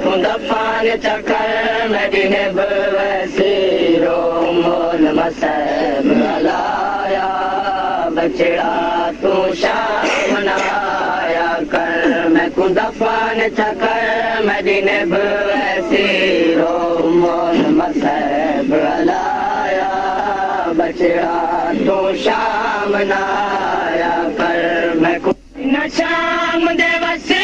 دفان چکر مدینے بوسیرو مول مسب علایا بچڑا تو شام نایا کر میں کو دفان چکر مدینے بوسیرو مول مسب علایا بچڑا تو شام نایا کر میں کو نہ شام دے وسے